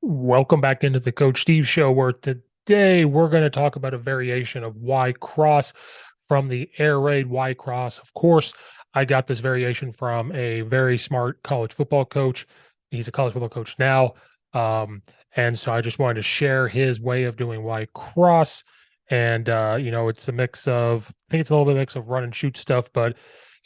Welcome back into the Coach Steve Show, where today we're going to talk about a variation of Y cross from the air raid Y cross. Of course, I got this variation from a very smart college football coach. He's a college football coach now. And so I just wanted to share his way of doing Y cross. And, it's a mix of, I think it's a little bit of a mix of run and shoot stuff, but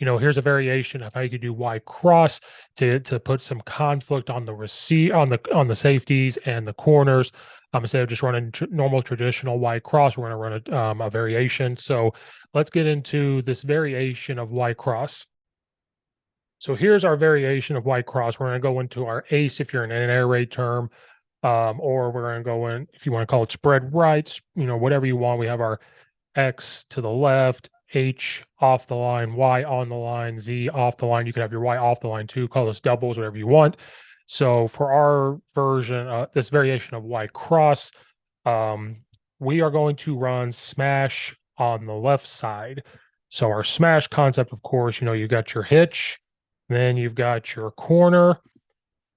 here's a variation of how you could do Y cross to put some conflict on the on the safeties and the corners. Instead of just running normal traditional Y cross, we're going to run a variation. So let's get into this variation of Y cross. So here's our variation of Y cross. We're going to go into our ace if you're in an air raid term, or we're going to go in if you want to call it spread rights, whatever you want. We have our X to the left, H off the line, Y on the line, Z off the line. You could have your Y off the line too, call this doubles, whatever you want. So for our version, this variation of Y cross, we are going to run smash on the left side. So our smash concept, of course, you've got your hitch, then you've got your corner.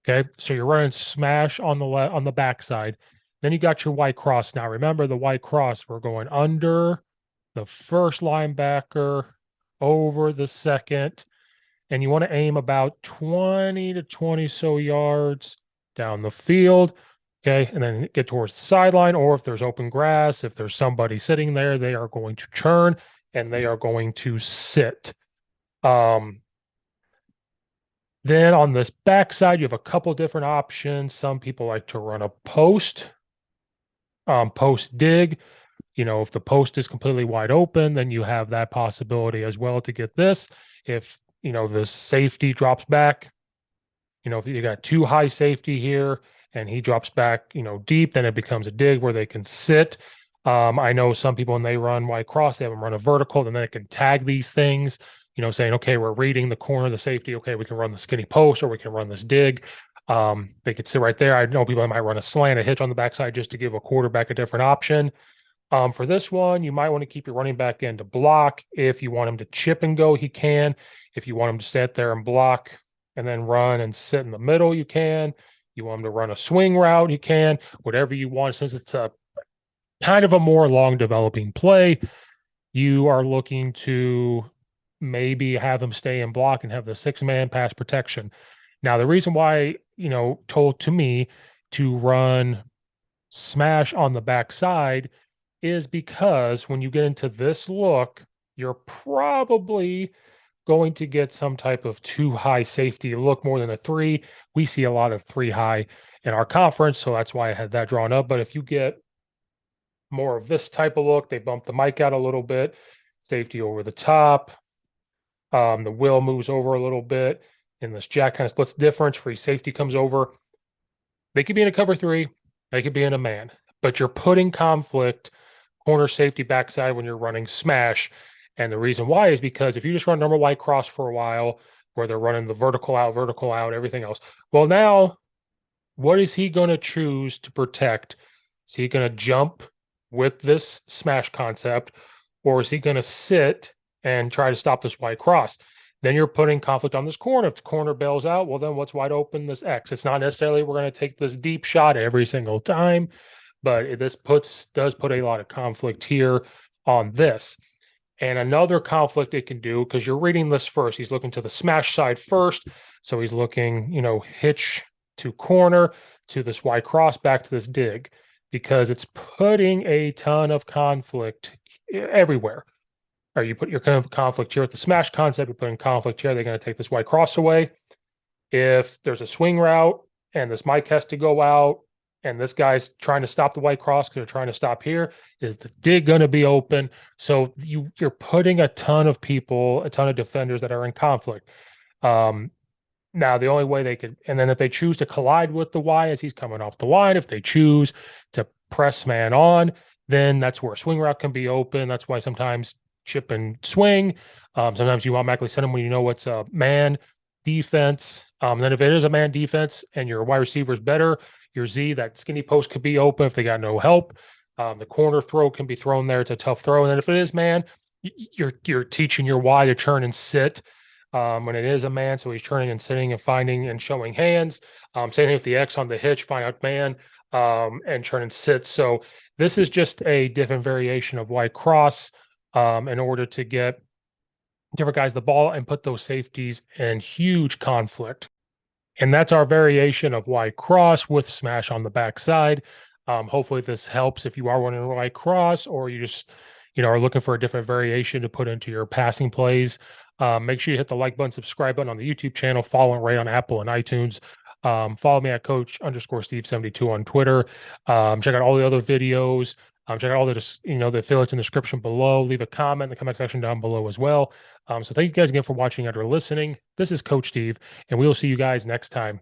Okay, so you're running smash on the left on the backside. Then you got your Y cross. Now remember the Y cross, we're going under the first linebacker, over the second, and you want to aim about 20 to 20 so yards down the field. Okay, and then get towards the sideline, or if there's open grass, if there's somebody sitting there, they are going to turn and they are going to sit. Then on this backside, you have a couple different options. Some people like to run a post dig. If the post is completely wide open, then you have that possibility as well to get this. If, the safety drops back, if you got too high safety here and he drops back, deep, then it becomes a dig where they can sit. I know some people when they run Y cross, they have them run a vertical, and then they can tag these things, saying, okay, we're reading the corner of the safety. Okay, we can run the skinny post or we can run this dig. They could sit right there. I know people that might run a slant, a hitch on the backside just to give a quarterback a different option. For this one, you might want to keep your running back in to block. If you want him to chip and go, he can. If you want him to sit there and block and then run and sit in the middle, you can. You want him to run a swing route, you can. Whatever you want, since it's a kind of a more long developing play, you are looking to maybe have him stay in block and have the 6-man pass protection. Now, the reason why, told to me to run smash on the backside is because when you get into this look, you're probably going to get some type of too high safety look more than a 3. We see a lot of 3 high in our conference, so that's why I had that drawn up. But if you get more of this type of look, they bump the mic out a little bit, safety over the top. The will moves over a little bit, and this jack kind of splits difference. Free safety comes over. They could be in a cover 3, they could be in a man, but you're putting conflict corner safety backside when you're running smash. And the reason why is because if you just run normal Y cross for a while, where they're running the vertical out, everything else. Well, now what is he going to choose to protect? Is he going to jump with this smash concept, or is he going to sit and try to stop this Y cross? Then you're putting conflict on this corner. If the corner bails out, well, then what's wide open? This X. It's not necessarily we're going to take this deep shot every single time, but this does put a lot of conflict here on this. And another conflict it can do, because you're reading this first, he's looking to the smash side first. So he's looking, hitch to corner to this Y cross back to this dig, because it's putting a ton of conflict everywhere. Or you put your kind of conflict here at the smash concept, you're putting conflict here, they're going to take this Y cross away. If there's a swing route and this mic has to go out, and this guy's trying to stop the Y cross because they're trying to stop here, is the dig going to be open? So you're putting a ton of people, a ton of defenders that are in conflict. Now, the only way they could, and then if they choose to collide with the Y as he's coming off the line, if they choose to press man on, then that's where a swing route can be open. That's why sometimes chip and swing. Sometimes you automatically send them when you know it's a man defense. Then if it is a man defense and your wide receiver is better, your Z, that skinny post could be open if they got no help. The corner throw can be thrown there. It's a tough throw. And then if it is man, you're teaching your Y to turn and sit. when it is a man. So he's turning and sitting and finding and showing hands. Same thing with the X on the hitch, find out man, and turn and sit. So this is just a different variation of white cross in order to get different guys the ball and put those safeties in huge conflict. And that's our variation of white cross with smash on the backside. Hopefully this helps if you are running a white cross or you just, are looking for a different variation to put into your passing plays. Make sure you hit the like button, subscribe button on the YouTube channel, follow it right on Apple and iTunes. Follow me at Coach_Steve72 on Twitter. Check out all the other videos. Check out all the the affiliates in the description below. Leave a comment in the comment section down below as well. So thank you guys again for watching and or listening. This is Coach Steve, and we will see you guys next time.